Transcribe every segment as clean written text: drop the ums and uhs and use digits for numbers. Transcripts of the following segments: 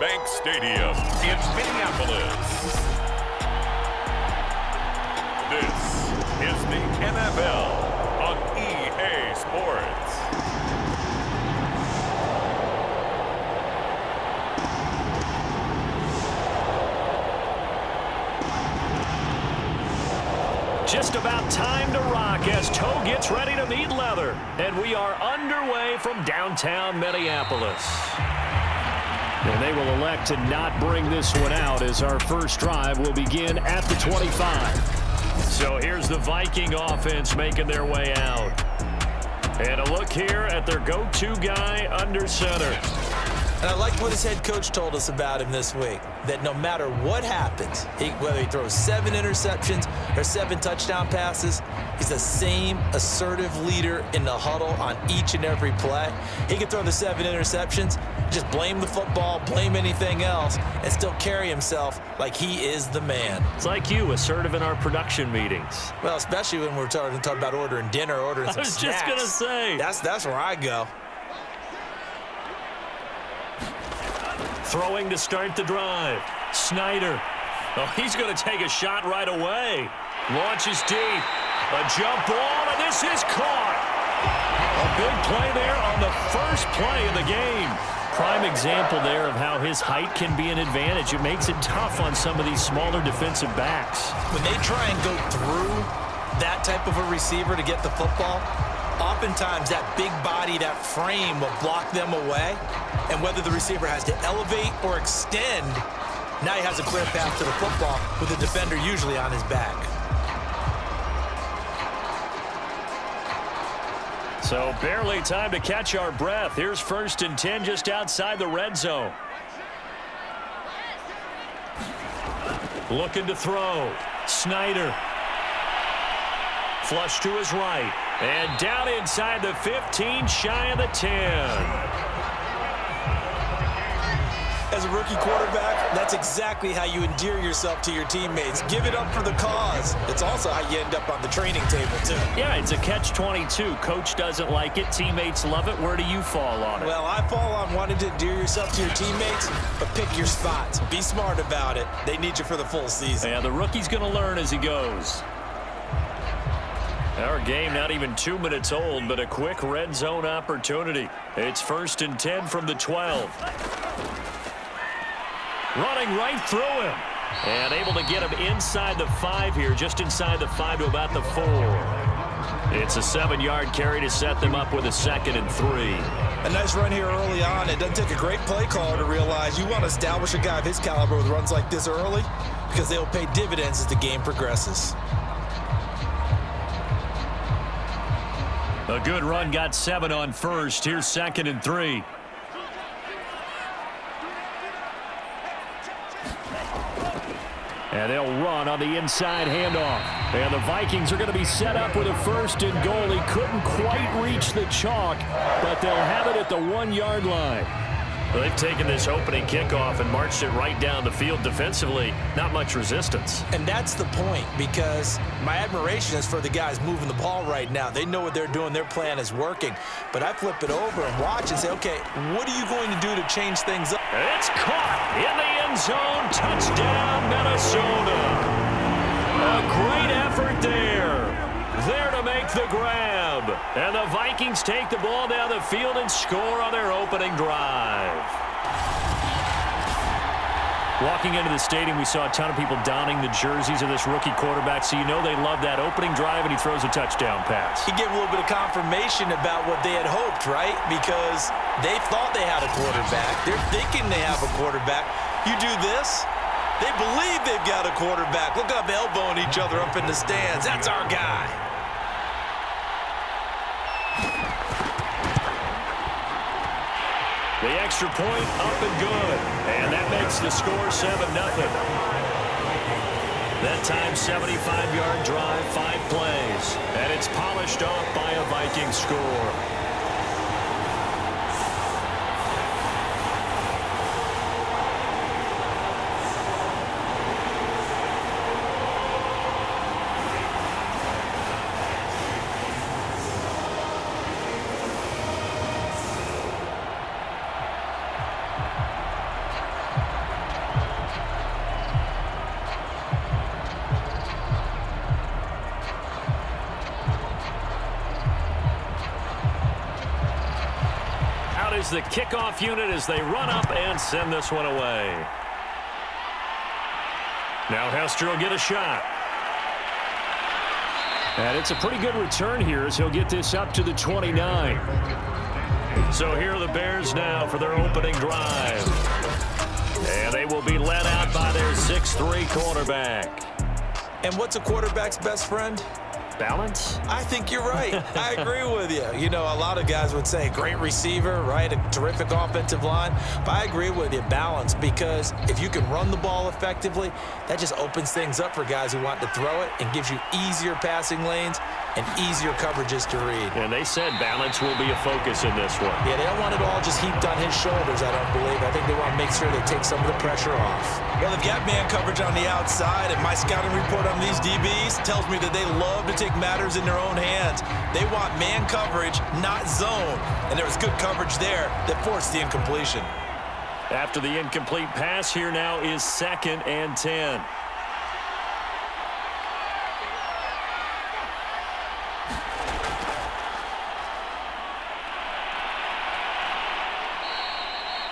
Bank Stadium in Minneapolis. This is the NFL on EA Sports. Just about time to rock as Toe gets ready to meet leather. And we are underway from downtown Minneapolis. And they will elect to not bring this one out as our first drive will begin at the 25. So here's the Viking offense making their way out. And a look here at their go-to guy under center. And I like what his head coach told us about him this week, that no matter what happens, whether he throws 7 interceptions or 7 touchdown passes, he's the same assertive leader in the huddle on each and every play. He can throw the 7 interceptions, just blame the football, blame anything else, and still carry himself like he is the man. It's like you, assertive in our production meetings. Well, especially when we're talking about ordering dinner, ordering some snacks. I was just going to say. That's where I go. Throwing to start the drive. Snyder. Oh, he's going to take a shot right away. Launches deep. A jump ball, and this is caught. A big play there on the first play of the game. Prime example there of how his height can be an advantage. It makes it tough on some of these smaller defensive backs. When they try and go through that type of a receiver to get the football, oftentimes that big body, that frame will block them away. And whether the receiver has to elevate or extend, now he has a clear path to the football with the defender usually on his back. So barely time to catch our breath. Here's 1st and 10 just outside the red zone. Looking to throw. Snyder. Flush to his right. And down inside the 15, shy of the 10. As a rookie quarterback, that's exactly how you endear yourself to your teammates. Give it up for the cause. It's also how you end up on the training table, too. Yeah, it's a catch-22. Coach doesn't like it. Teammates love it. Where do you fall on it? Well, I fall on wanting to endear yourself to your teammates, but pick your spots. Be smart about it. They need you for the full season. Yeah, the rookie's going to learn as he goes. Our game not even 2 minutes old, but a quick red zone opportunity. It's 1st and 10 from the 12. Running right through him. And able to get him inside the 5 here, just inside the 5 to about the 4. It's a 7-yard carry to set them up with a 2nd and 3. A nice run here early on. It doesn't take a great play caller to realize you want to establish a guy of his caliber with runs like this early because they will pay dividends as the game progresses. A good run, got 7 on 1st. Here's 2nd and 3. And they'll run on the inside handoff. And the Vikings are going to be set up with a 1st and goal. He couldn't quite reach the chalk, but they'll have it at the 1-yard line. Well, they've taken this opening kickoff and marched it right down the field defensively. Not much resistance. And that's the point, because my admiration is for the guys moving the ball right now. They know what they're doing. Their plan is working. But I flip it over and watch and say, okay, what are you going to do to change things up? It's caught in the end zone. Touchdown, Minnesota. A great effort there. There to make the grab. And the Vikings take the ball down the field and score on their opening drive. Walking into the stadium, we saw a ton of people donning the jerseys of this rookie quarterback, so you know they love that opening drive, and he throws a touchdown pass. He gave a little bit of confirmation about what they had hoped, right? Because they thought they had a quarterback. They're thinking they have a quarterback. You do this, they believe they've got a quarterback. Look up, elbowing each other up in the stands. That's our guy. The extra point up and good. And that makes the score 7-0. That time, 75-yard drive, 5 plays. And it's polished off by a Viking score. is the kickoff unit as they run up and send this one away. Now Hester will get a shot. And it's a pretty good return here as he'll get this up to the 29. So here are the Bears now for their opening drive. And they will be led out by their 6'3" quarterback. And what's a quarterback's best friend? Balance? I think you're right. I agree with you. You know, a lot of guys would say great receiver, right? A terrific offensive line. But I agree with you, balance, because if you can run the ball effectively, that just opens things up for guys who want to throw it and gives you easier passing lanes and easier coverages to read. And they said balance will be a focus in this one. Yeah, they don't want it all just heaped on his shoulders, I don't believe. I think they want to make sure they take some of the pressure off. Well, they've got man coverage on the outside, and my scouting report on these DBs tells me that they love to take matters in their own hands. They want man coverage, not zone. And there was good coverage there that forced the incompletion. After the incomplete pass, here now is 2nd and 10.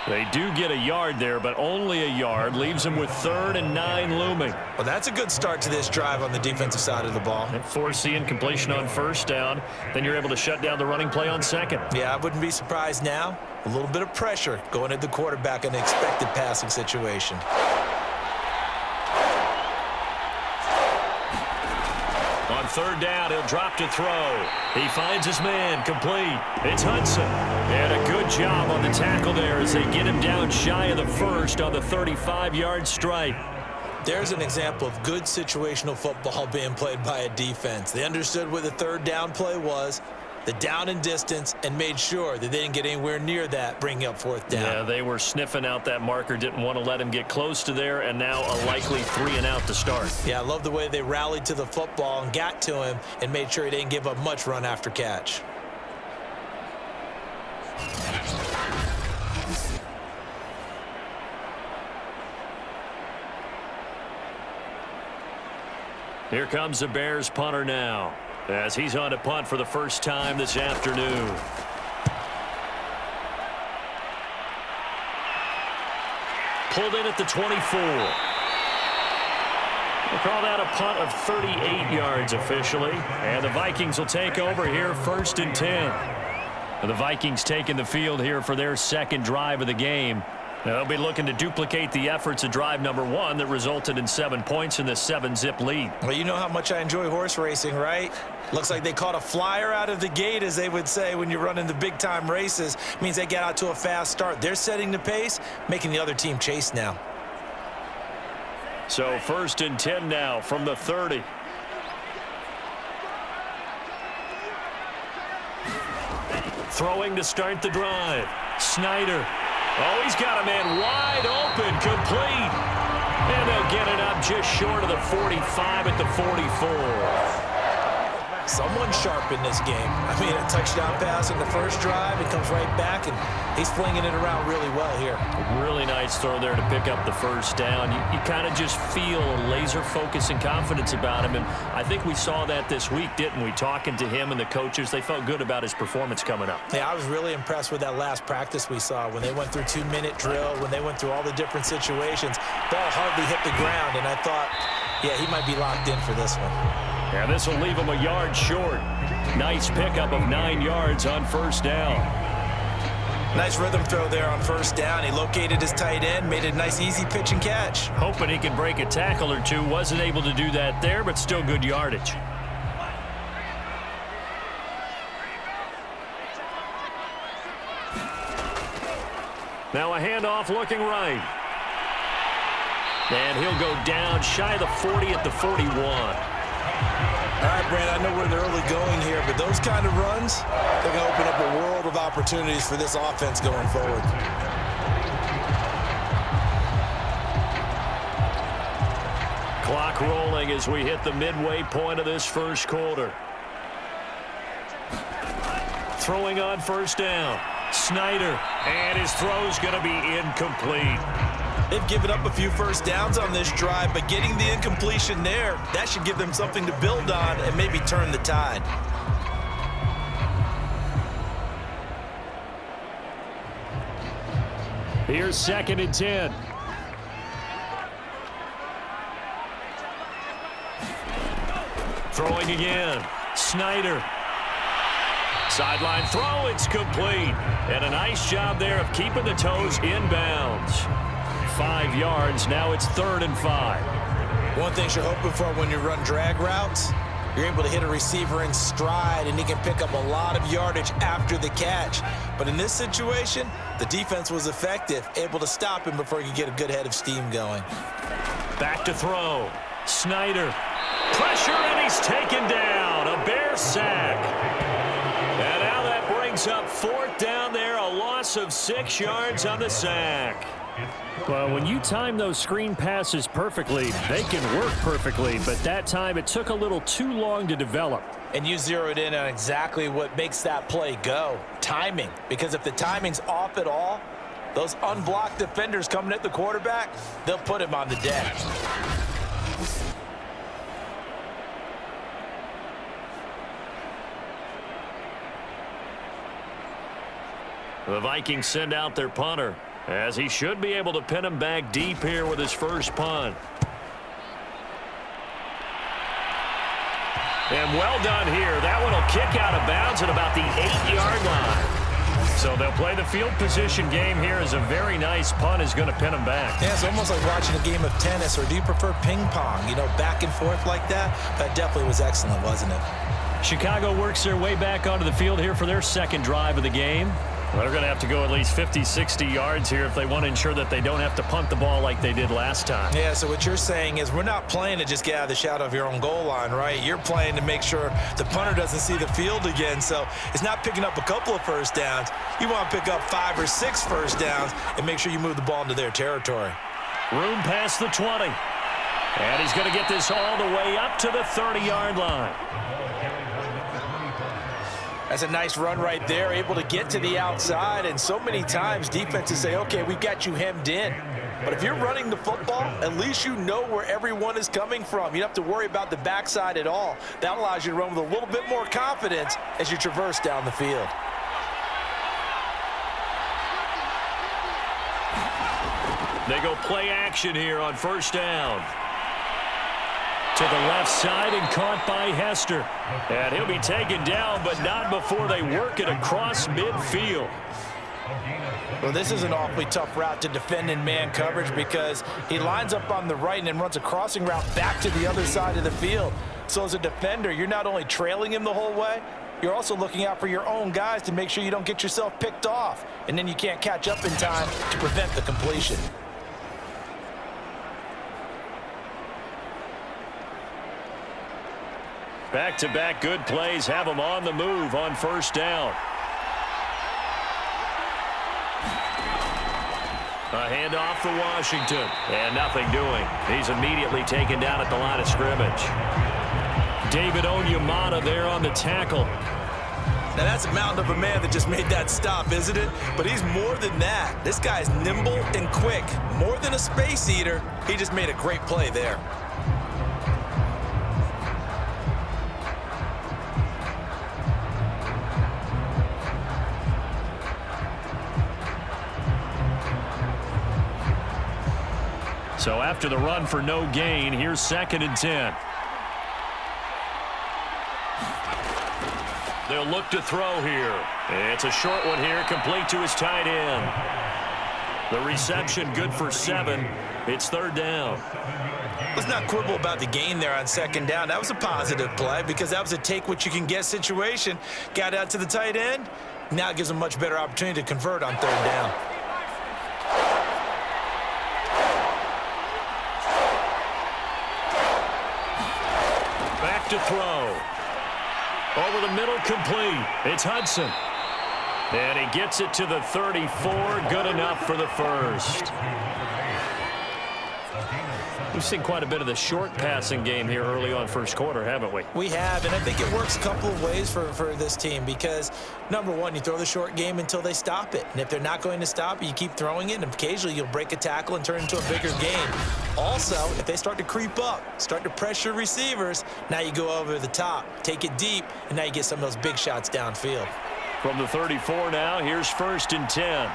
They do get a yard there, but only a yard. Leaves them with 3rd and 9 looming. Well, that's a good start to this drive on the defensive side of the ball. And force the incompletion on 1st down. Then you're able to shut down the running play on 2nd. Yeah, I wouldn't be surprised now. A little bit of pressure going at the quarterback in an expected passing situation. On 3rd down, he'll drop to throw. He finds his man, complete. It's Hudson. And a good job on the tackle there as they get him down shy of the 1st on the 35-yard stripe. There's an example of good situational football being played by a defense. They understood what the 3rd down play was, the down and distance, and made sure that they didn't get anywhere near that, bringing up 4th down. Yeah, they were sniffing out that marker, didn't want to let him get close to there, and now a likely 3 and out to start. Yeah, I love the way they rallied to the football and got to him and made sure he didn't give up much run after catch. Here comes the Bears punter now, as he's on to punt for the first time this afternoon. Pulled in at the 24. We'll call that a punt of 38 yards officially. And the Vikings will take over here 1st and 10. And the Vikings taking the field here for their 2nd drive of the game. Now, they'll be looking to duplicate the efforts of drive number 1 that resulted in 7 points in the 7-zip lead. Well, you know how much I enjoy horse racing, right? Looks like they caught a flyer out of the gate, as they would say when you're running the big-time races. Means they get out to a fast start. They're setting the pace, making the other team chase now. So 1st and 10 now from the 30. Throwing to start the drive. Snyder. Oh, he's got a man wide open, complete. And they'll get it up just short of the 45 at the 44. Someone sharp in this game. I mean, a touchdown pass in the first drive. It comes right back, and he's flinging it around really well here. Really nice throw there to pick up the 1st down. You kind of just feel a laser focus and confidence about him, and I think we saw that this week, didn't we? Talking to him and the coaches, they felt good about his performance coming up. Yeah, I was really impressed with that last practice we saw when they went through 2-minute drill, when they went through all the different situations. Ball hardly hit the ground, and I thought, yeah, he might be locked in for this one. And this will leave him a yard short. Nice pickup of 9 yards on 1st down. Nice rhythm throw there on 1st down. He located his tight end, made a nice easy pitch and catch. Hoping he can break a tackle or two. Wasn't able to do that there, but still good yardage. Now a handoff looking right. And he'll go down shy of the 40 at the 41. All right, Brand, I know we're in the early going here, but those kind of runs, they're going to open up a world of opportunities for this offense going forward. Clock rolling as we hit the midway point of this 1st quarter. Throwing on 1st down. Snyder, and his throw's going to be incomplete. They've given up a few 1st downs on this drive, but getting the incompletion there, that should give them something to build on and maybe turn the tide. Here's 2nd and 10. Throwing again. Snyder. Sideline throw, it's complete. And a nice job there of keeping the toes inbounds. 5 yards, now it's 3rd and 5. One thing you're hoping for when you run drag routes, you're able to hit a receiver in stride, and he can pick up a lot of yardage after the catch. But in this situation, the defense was effective, able to stop him before he could get a good head of steam going. Back to throw. Snyder. Pressure, and he's taken down. A Bear sack. And now that brings up 4th down there, a loss of 6 yards on the sack. Well, when you time those screen passes perfectly, they can work perfectly, but that time it took a little too long to develop. And you zeroed in on exactly what makes that play go. Timing. Because if the timing's off at all, those unblocked defenders coming at the quarterback, they'll put him on the deck. The Vikings send out their punter, as he should be able to pin him back deep here with his first punt. And well done here. That one will kick out of bounds at about the 8-yard line. So they'll play the field position game here as a very nice punt is going to pin him back. Yeah, it's almost like watching a game of tennis, or do you prefer ping pong? You know, back and forth like that? That definitely was excellent, wasn't it? Chicago works their way back onto the field here for their second drive of the game. They're going to have to go at least 50, 60 yards here if they want to ensure that they don't have to punt the ball like they did last time. Yeah, so what you're saying is we're not playing to just get out of the shadow of your own goal line, right? You're playing to make sure the punter doesn't see the field again. So it's not picking up a couple of first downs. You want to pick up 5 or 6 first downs and make sure you move the ball into their territory. Room past the 20. And he's going to get this all the way up to the 30-yard line. That's a nice run right there, able to get to the outside. And so many times defenses say, okay, we've got you hemmed in. But if you're running the football, at least you know where everyone is coming from. You don't have to worry about the backside at all. That allows you to run with a little bit more confidence as you traverse down the field. They go play action here on first down. To the left side and caught by Hester. And he'll be taken down, but not before they work it across midfield. Well, this is an awfully tough route to defend in man coverage because he lines up on the right and then runs a crossing route back to the other side of the field. So as a defender, you're not only trailing him the whole way, you're also looking out for your own guys to make sure you don't get yourself picked off. And then you can't catch up in time to prevent the completion. Back-to-back good plays have him on the move on first down. A handoff for Washington. And nothing doing. He's immediately taken down at the line of scrimmage. David Onyemata there on the tackle. Now that's a mountain of a man that just made that stop, isn't it? But he's more than that. This guy's nimble and quick. More than a space eater. He just made a great play there. So after the run for no gain, here's 2nd and 10. They'll look to throw here. It's a short one here, complete to his tight end. The reception good for 7. It's 3rd down. Let's not quibble about the gain there on 2nd down. That was a positive play because that was a take-what-you-can-get situation. Got out to the tight end. Now it gives him a much better opportunity to convert on 3rd down. Back to throw. Over the middle, complete. It's Hudson. And he gets it to the 34. Good enough for the first. We've seen quite a bit of the short passing game here early on first quarter, haven't we? We have, and I think it works a couple of ways for this team because, number one, you throw the short game until they stop it. And if they're not going to stop it, you keep throwing it, and occasionally you'll break a tackle and turn it into a bigger game. Also, if they start to creep up, start to pressure receivers, now you go over the top, take it deep, and now you get some of those big shots downfield. From the 34 now, here's 1st and 10.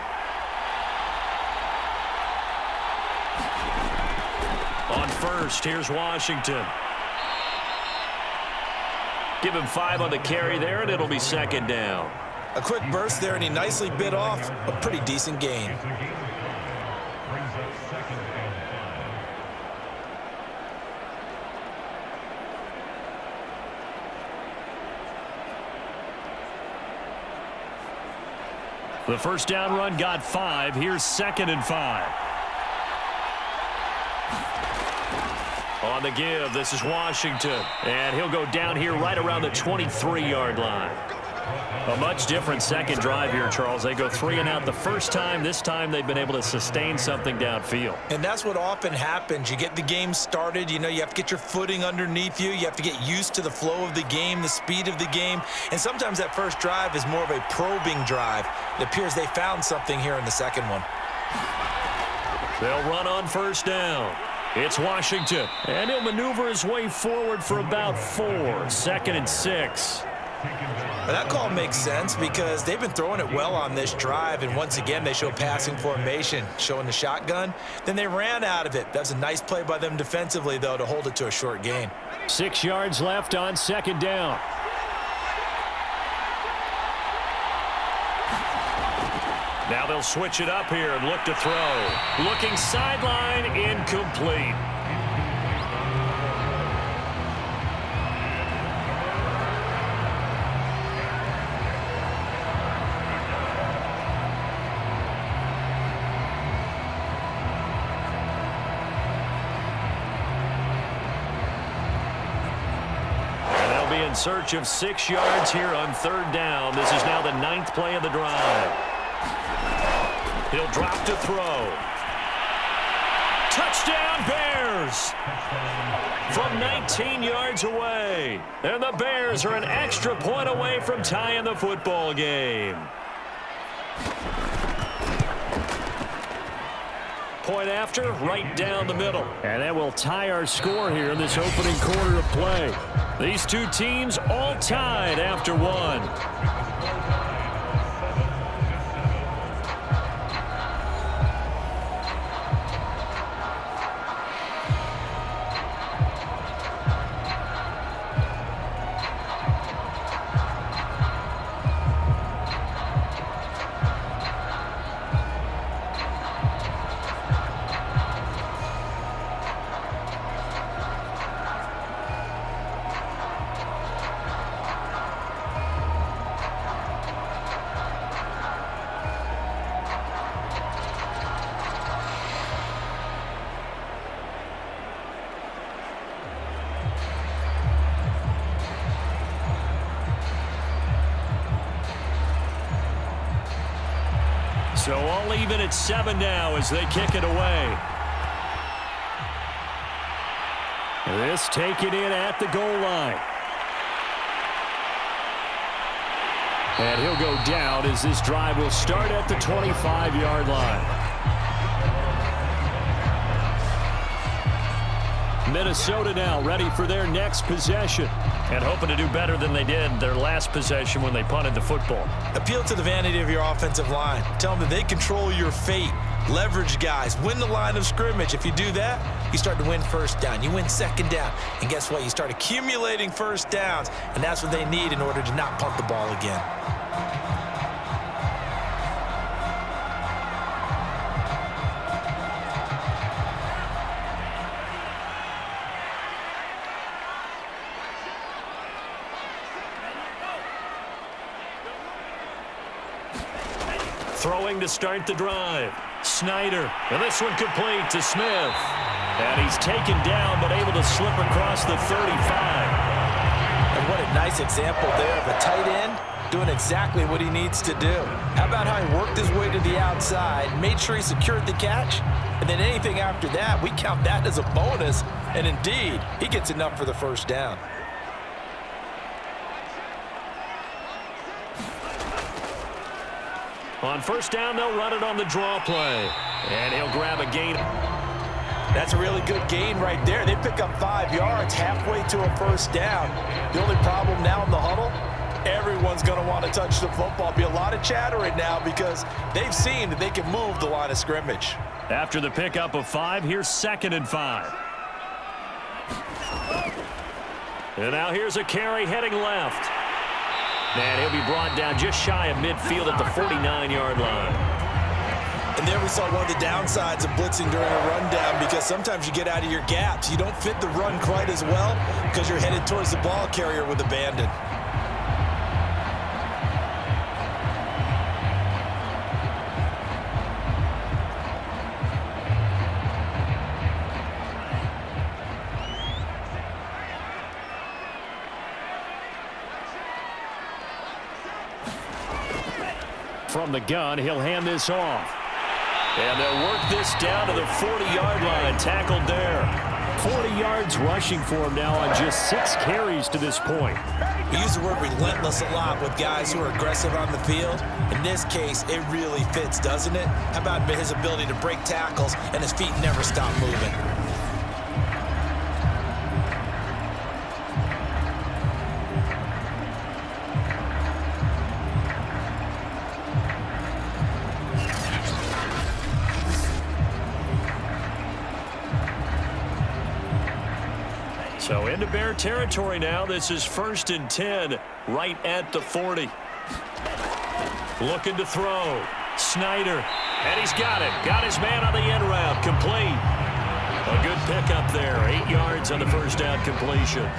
On first, here's Washington. Give him 5 on the carry there, and it'll be second down. A quick burst there, and he nicely bit off a pretty decent gain. The first down run got 5. Here's 2nd and 5. On the give, this is Washington. And he'll go down here right around the 23-yard line. A much different second drive here, Charles. They go 3 and out the first time. This time they've been able to sustain something downfield. And that's what often happens. You get the game started. You know, you have to get your footing underneath you. You have to get used to the flow of the game, the speed of the game. And sometimes that first drive is more of a probing drive. It appears they found something here in the second one. They'll run on first down. It's Washington. And he'll maneuver his way forward for about 4. 2nd and 6. But that call makes sense because they've been throwing it well on this drive, and once again they show passing formation, showing the shotgun. Then they ran out of it. That's a nice play by them defensively, though, to hold it to a short gain. 6 yards left on second down. Now they'll switch it up here and look to throw. Looking sideline, incomplete. In search of 6 yards here on third down. This is now the 9th play of the drive. He'll drop to throw. Touchdown Bears! From 19 yards away. And the Bears are an extra point away from tying the football game. Point after, right down the middle. And that will tie our score here in this opening quarter of play. These two teams all tied after 1. So all even at 7 now as they kick it away. This taken in at the goal line. And he'll go down as this drive will start at the 25-yard line. Minnesota now ready for their next possession and hoping to do better than they did their last possession when they punted the football. Appeal to the vanity of your offensive line. Tell them that they control your fate. Leverage guys. Win the line of scrimmage. If you do that, you start to win first down. You win second down. And guess what? You start accumulating first downs. And that's what they need in order to not punt the ball again. Throwing to start the drive. Snyder. And this one complete to Smith. And he's taken down but able to slip across the 35. And what a nice example there of a tight end doing exactly what he needs to do. How about how he worked his way to the outside, made sure he secured the catch, and then anything after that, we count that as a bonus. And indeed, he gets enough for the first down. On first down, they'll run it on the draw play. And he'll grab a gain. That's a really good gain right there. They pick up 5 yards halfway to a first down. The only problem now in the huddle, everyone's going to want to touch the football. Be a lot of chatter right now because they've seen that they can move the line of scrimmage. After the pickup of 5, here's 2nd and 5. And now here's a carry heading left. And he'll be brought down just shy of midfield at the 49-yard line. And there we saw one of the downsides of blitzing during a rundown, because sometimes you get out of your gaps. You don't fit the run quite as well because you're headed towards the ball carrier with abandon. From the gun, he'll hand this off. And they'll work this down to the 40-yard line, tackled there. 40 yards rushing for him now on just 6 carries to this point. We use the word relentless a lot with guys who are aggressive on the field. In this case, it really fits, doesn't it? How about his ability to break tackles and his feet never stop moving? So into Bear territory now. This is 1st and 10 right at the 40. Looking to throw. Snyder. And he's got it. Got his man on the end route. Complete. A good pickup there. 8 yards on the first down completion.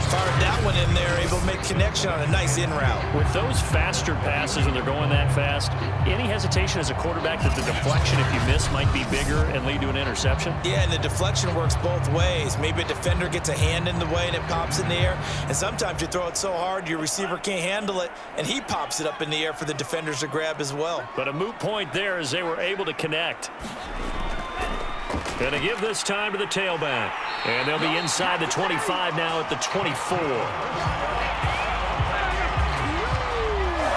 Fired that one in there, able to make connection on a nice in route. With those faster passes and they're going that fast, any hesitation as a quarterback that the deflection, if you miss, might be bigger and lead to an interception? Yeah, and the deflection works both ways. Maybe a defender gets a hand in the way and it pops in the air. And sometimes you throw it so hard your receiver can't handle it, and he pops it up in the air for the defenders to grab as well. But a moot point there as they were able to connect. Going to give this time to the tailback. And they'll be inside the 25 now at the 24.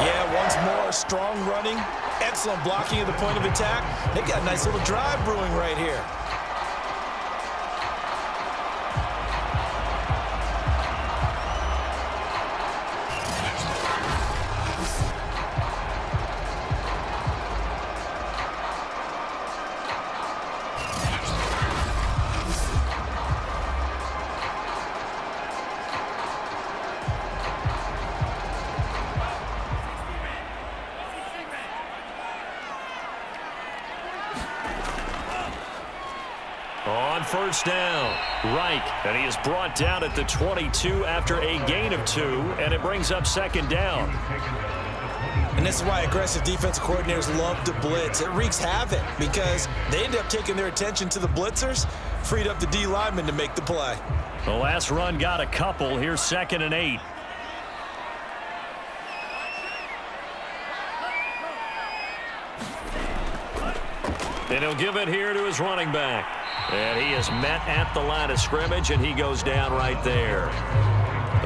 Yeah, once more, strong running, excellent blocking at the point of attack. They've got a nice little drive brewing right here. On first down, Reich, and he is brought down at the 22 after a gain of 2, and it brings up 2nd down. And this is why aggressive defensive coordinators love to blitz. It wreaks havoc because they end up taking their attention to the blitzers, freed up the D lineman to make the play. The last run got a couple. Here's 2nd and 8. And he'll give it here to his running back. And he is met at the line of scrimmage, and he goes down right there.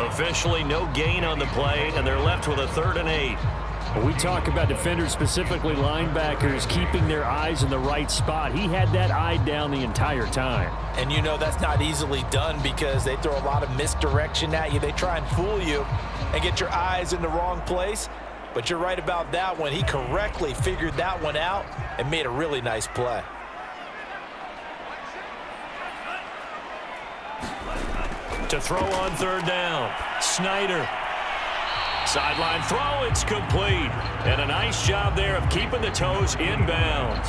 Officially no gain on the play, and they're left with a 3rd and 8. We talk about defenders, specifically linebackers, keeping their eyes in the right spot. He had that eye down the entire time. And you know that's not easily done because they throw a lot of misdirection at you. They try and fool you and get your eyes in the wrong place. But you're right about that one. He correctly figured that one out and made a really nice play. To throw on 3rd down, Snyder. Sideline throw, it's complete. And a nice job there of keeping the toes inbounds.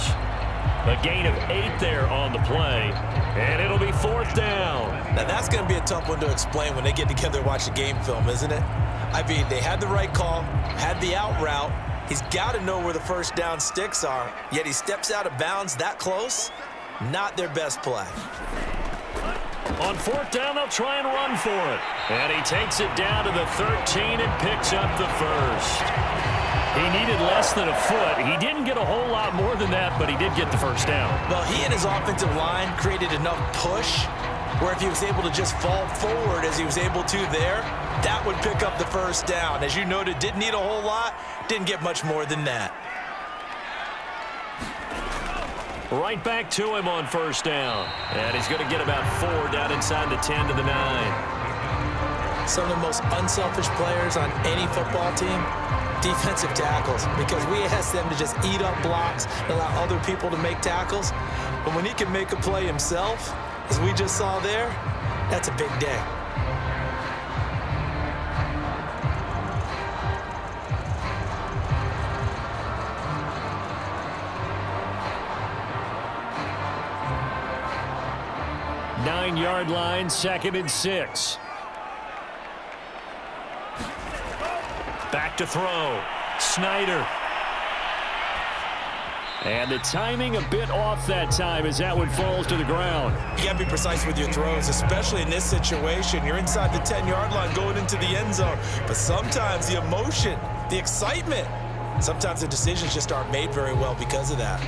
A gain of 8 there on the play, and it'll be 4th down. Now that's going to be a tough one to explain when they get together and watch the game film, isn't it? I mean, they had the right call, had the out route. He's got to know where the first down sticks are, yet he steps out of bounds that close. Not their best play. On 4th down, they'll try and run for it. And he takes it down to the 13 and picks up the 1st. He needed less than a foot. He didn't get a whole lot more than that, but he did get the 1st down. Well, he and his offensive line created enough push where if he was able to just fall forward as he was able to there, that would pick up the 1st down. As you noted, didn't need a whole lot, didn't get much more than that. Right back to him on 1st down. And he's going to get about 4 down inside the 10 to the 9. Some of the most unselfish players on any football team, defensive tackles, because we ask them to just eat up blocks and allow other people to make tackles. But when he can make a play himself, as we just saw there, that's a big day. 9-yard line, 2nd and 6. Back to throw. Snyder. And the timing a bit off that time as that one falls to the ground. You got to be precise with your throws, especially in this situation. You're inside the 10-yard line going into the end zone. But sometimes the emotion, the excitement, sometimes the decisions just aren't made very well because of that.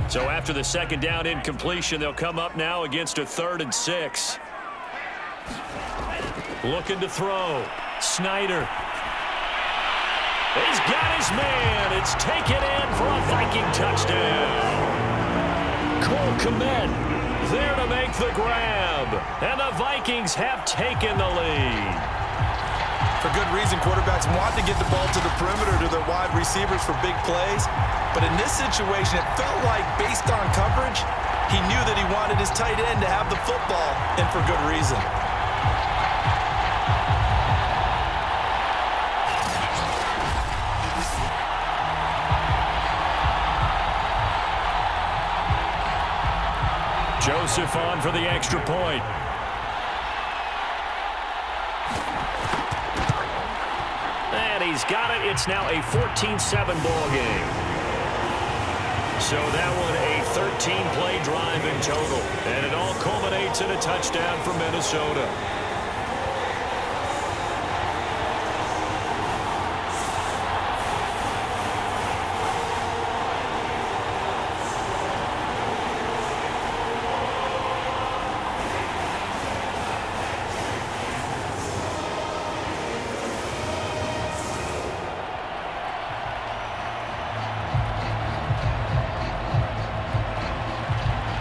So after the 2nd down incompletion, they'll come up now against a 3rd and 6. Looking to throw. Snyder. He's got his man. It's taken in for a Viking touchdown. Cole Kmet there to make the grab. And the Vikings have taken the lead. For good reason, quarterbacks want to get the ball to the perimeter to their wide receivers for big plays. But in this situation, it felt like, based on coverage, he knew that he wanted his tight end to have the football, and for good reason. Joseph on for the extra point. And he's got it. It's now a 14-7 ball game. So that one a 13-play drive in total. And it all culminates in a touchdown for Minnesota.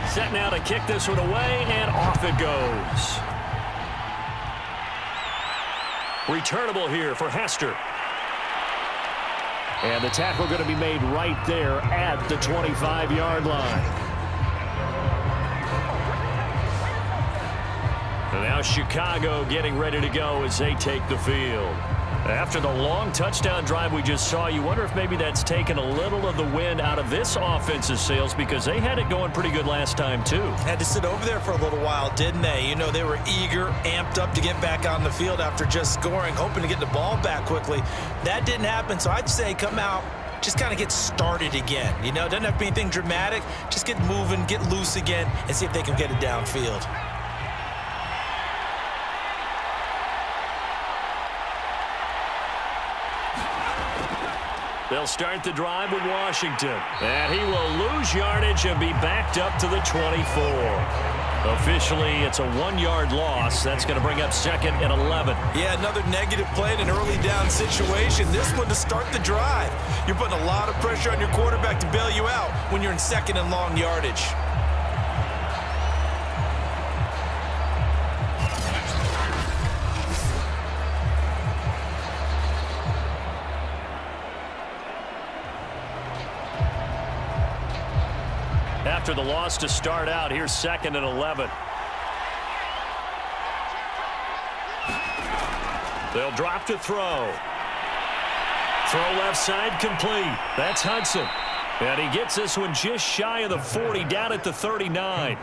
Set now to kick this one away, and off it goes. Returnable here for Hester. And the tackle going to be made right there at the 25-yard line. And now Chicago getting ready to go as they take the field. After the long touchdown drive we just saw, you wonder if maybe that's taken a little of the wind out of this offense's sails, because they had it going pretty good last time too. Had to sit over there for a little while, didn't they? You know, they were eager, amped up to get back on the field after just scoring, hoping to get the ball back quickly. That didn't happen, so I'd say come out, just kind of get started again. You know, doesn't have to be anything dramatic. Just get moving, get loose again, and see if they can get it downfield. They'll start the drive with Washington. And he will lose yardage and be backed up to the 24. Officially, it's a 1-yard loss. That's going to bring up 2nd and 11. Yeah, another negative play in an early down situation. This one to start the drive. You're putting a lot of pressure on your quarterback to bail you out when you're in 2nd and long yardage. After the loss to start out, here's 2nd and 11. They'll drop to throw. Throw left side complete. That's Hudson. And he gets this one just shy of the 40, down at the 39.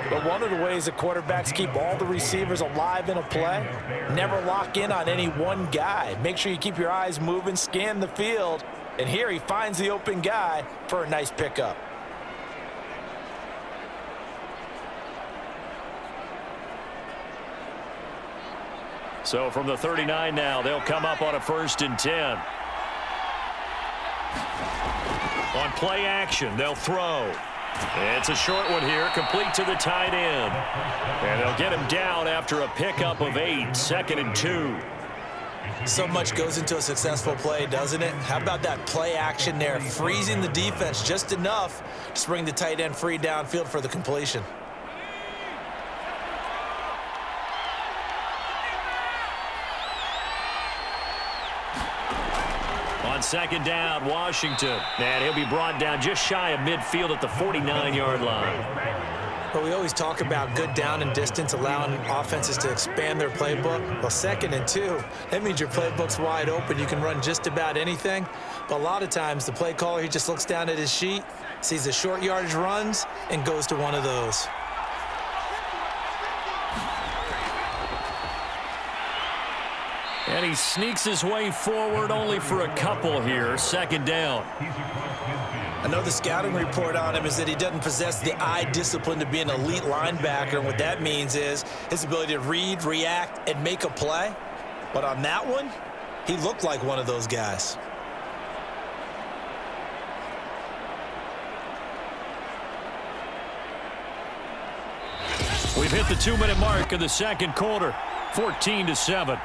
But one of the ways that quarterbacks keep all the receivers alive in a play, never lock in on any one guy. Make sure you keep your eyes moving, scan the field. And here he finds the open guy for a nice pickup. So from the 39 now, they'll come up on a 1st and 10. On play action, they'll throw. It's a short one here, complete to the tight end. And they'll get him down after a pickup of 8, 2nd and 2. So much goes into a successful play, doesn't it? How about that play action there, freezing the defense just enough to bring the tight end free downfield for the completion. On 2nd down, Washington. And he'll be brought down just shy of midfield at the 49-yard line. But we always talk about good down and distance, allowing offenses to expand their playbook. Well, 2nd and 2, that means your playbook's wide open. You can run just about anything. But a lot of times, the play caller, he just looks down at his sheet, sees the short yardage runs, and goes to one of those. And he sneaks his way forward only for a couple here. Second down. I know the scouting report on him is that he doesn't possess the eye discipline to be an elite linebacker. And what that means is his ability to read, react, and make a play. But on that one, he looked like one of those guys. We've hit the 2-minute mark of the second quarter, 14-7.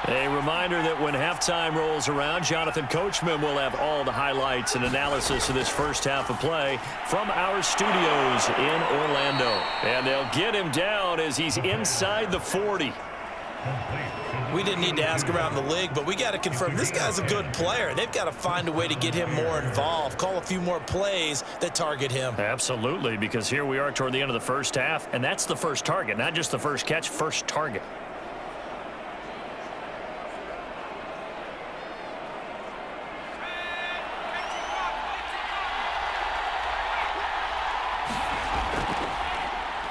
A reminder that when halftime rolls around, Jonathan Coachman will have all the highlights and analysis of this first half of play from our studios in Orlando. And they'll get him down as he's inside the 40. We didn't need to ask around the league, but we got to confirm this guy's a good player. They've got to find a way to get him more involved, call a few more plays that target him. Absolutely, because here we are toward the end of the first half, and that's the first target, not just the first catch, first target.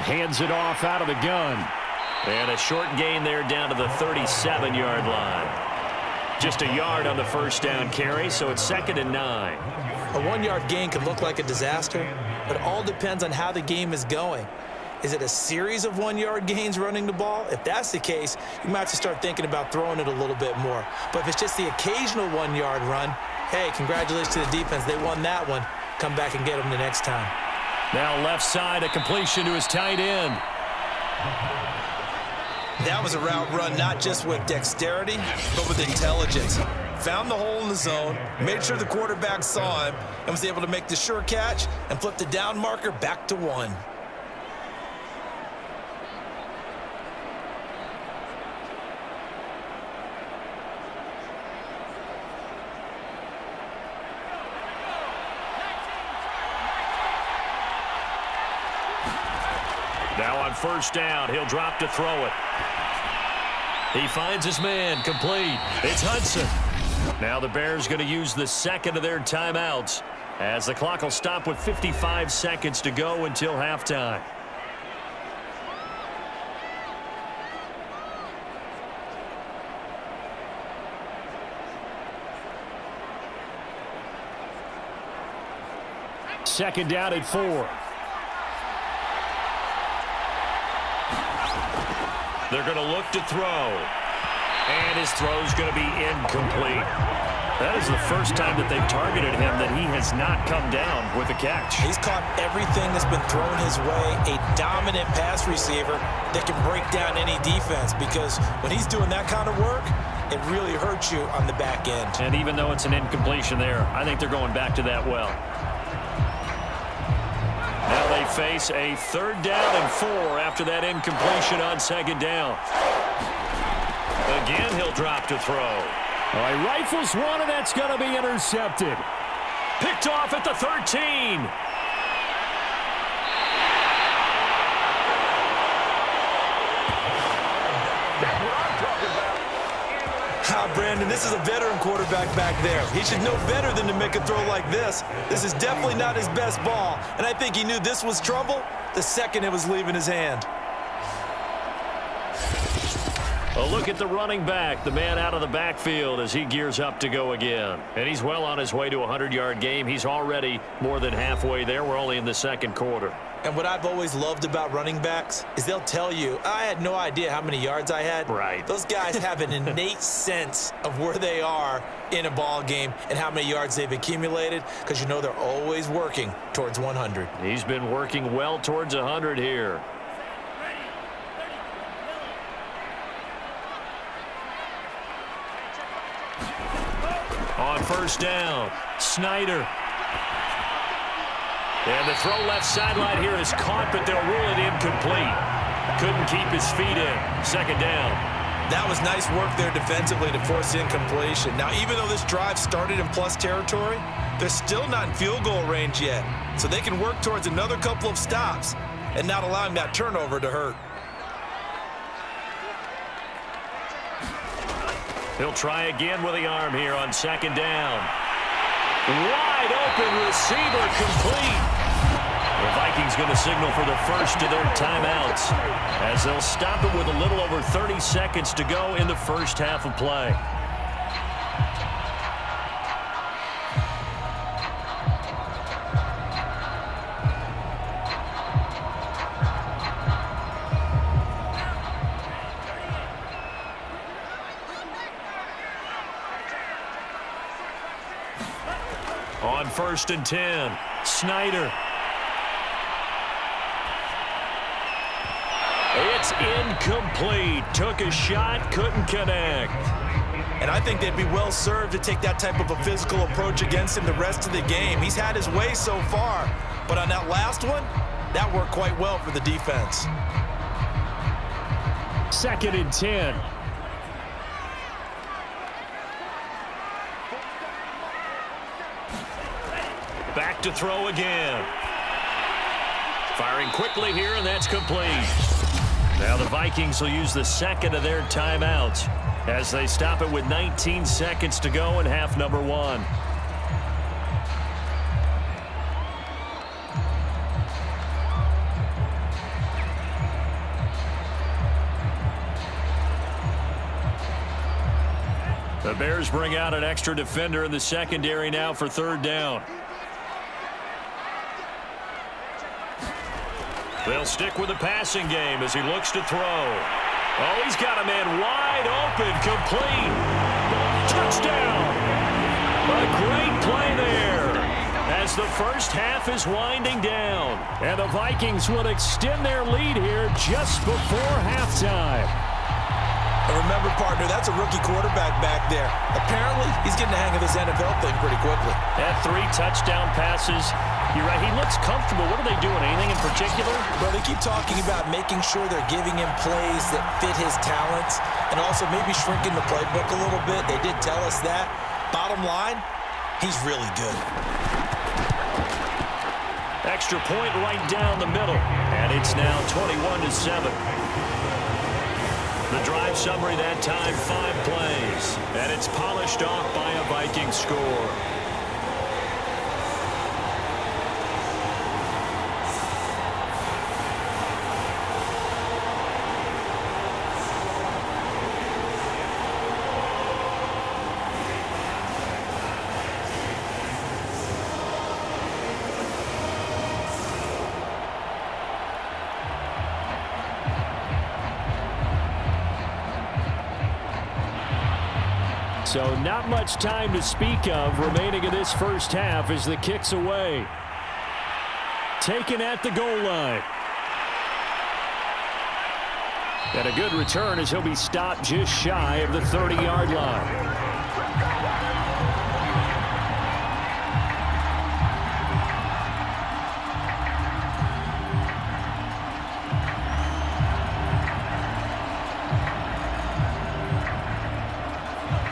Hands it off out of the gun. And a short gain there down to the 37-yard line. Just a yard on the first down carry, so it's 2nd and 9. A 1-yard gain can look like a disaster, but it all depends on how the game is going. Is it a series of 1-yard gains running the ball? If that's the case, you might have to start thinking about throwing it a little bit more. But if it's just the occasional 1-yard run, hey, congratulations to the defense. They won that one. Come back and get them the next time. Now left side, a completion to his tight end. That was a route run not just with dexterity, but with intelligence. Found the hole in the zone, made sure the quarterback saw him, and was able to make the sure catch and flip the down marker back to 1. Now on first down, he'll drop to throw it. He finds his man, complete. It's Hudson. Now the Bears going to use the second of their timeouts as the clock will stop with 55 seconds to go until halftime. Second down at 4. They're going to look to throw. And his throw's going to be incomplete. That is the first time that they've targeted him that he has not come down with a catch. He's caught everything that's been thrown his way. A dominant pass receiver that can break down any defense, because when he's doing that kind of work, it really hurts you on the back end. And even though it's an incompletion there, I think they're going back to that well. Now they face a 3rd down and 4 after that incompletion on 2nd down. Again, he'll drop to throw. All right, rifles one, and that's going to be intercepted. Picked off at the 13. Brandon, this is a veteran quarterback back there. He should know better than to make a throw like this. This is definitely not his best ball, and I think he knew this was trouble the second it was leaving his hand. A look at the running back, the man out of the backfield as he gears up to go again. And he's well on his way to a 100-yard game. He's already more than halfway there. We're only in the second quarter. And what I've always loved about running backs is they'll tell you, I had no idea how many yards I had. Right. Those guys have an innate sense of where they are in a ball game and how many yards they've accumulated, because you know they're always working towards 100. He's been working well towards 100 here. On first down, Snyder. And the throw left sideline here is caught, but they'll rule it incomplete. Couldn't keep his feet in. 2nd down. That was nice work there defensively to force incompletion. Now, even though this drive started in plus territory, they're still not in field goal range yet. So they can work towards another couple of stops and not allowing that turnover to hurt. He'll try again with the arm here on second down. Wide open receiver complete. The Vikings going to signal for the first of their timeouts as they'll stop it with a little over 30 seconds to go in the first half of play. On 1st and 10, Snyder. It's incomplete. Took a shot, couldn't connect. And I think they'd be well served to take that type of a physical approach against him the rest of the game. He's had his way so far, but on that last one, that worked quite well for the defense. 2nd and 10. Back to throw again. Firing quickly here, and that's complete. Now the Vikings will use the second of their timeouts as they stop it with 19 seconds to go in half number 1. The Bears bring out an extra defender in the secondary now for 3rd down. They'll stick with the passing game as he looks to throw. Oh, he's got a man wide open, complete. Touchdown! A great play there as the first half is winding down. And the Vikings will extend their lead here just before halftime. And remember, partner, that's a rookie quarterback back there. Apparently, he's getting the hang of this NFL thing pretty quickly. Had 3 touchdown passes. You're right, he looks comfortable. What are they doing? Anything in particular? Well, they keep talking about making sure they're giving him plays that fit his talents and also maybe shrinking the playbook a little bit. They did tell us that. Bottom line, he's really good. Extra point right down the middle. And it's now 21-7. The drive summary that time, 5 plays. And it's polished off by a Viking score. So not much time to speak of remaining in this first half as the kick's away. Taken at the goal line. And a good return as he'll be stopped just shy of the 30-yard line.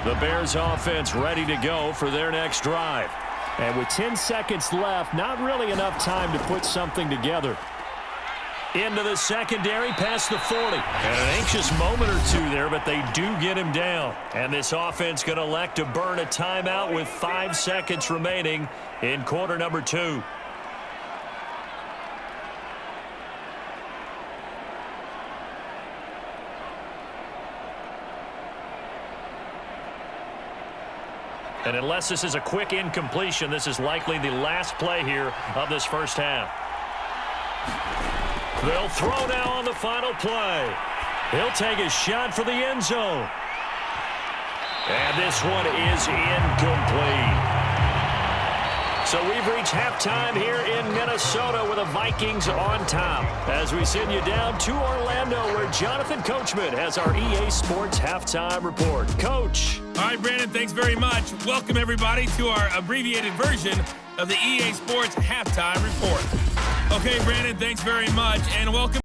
The Bears offense ready to go for their next drive. And with 10 seconds left, not really enough time to put something together. Into the secondary, past the 40. And an anxious moment or two there, but they do get him down. And this offense going to elect to burn a timeout with 5 seconds remaining in quarter number 2. And unless this is a quick incompletion, this is likely the last play here of this first half. They'll throw now on the final play. He'll take a shot for the end zone. And this one is incomplete. So we've reached halftime here in Minnesota with the Vikings on top. As we send you down to Orlando where Jonathan Coachman has our EA Sports Halftime Report. Coach. All right, Brandon, thanks very much. Welcome, everybody, to our abbreviated version of the EA Sports Halftime Report. Okay, Brandon, thanks very much, and welcome.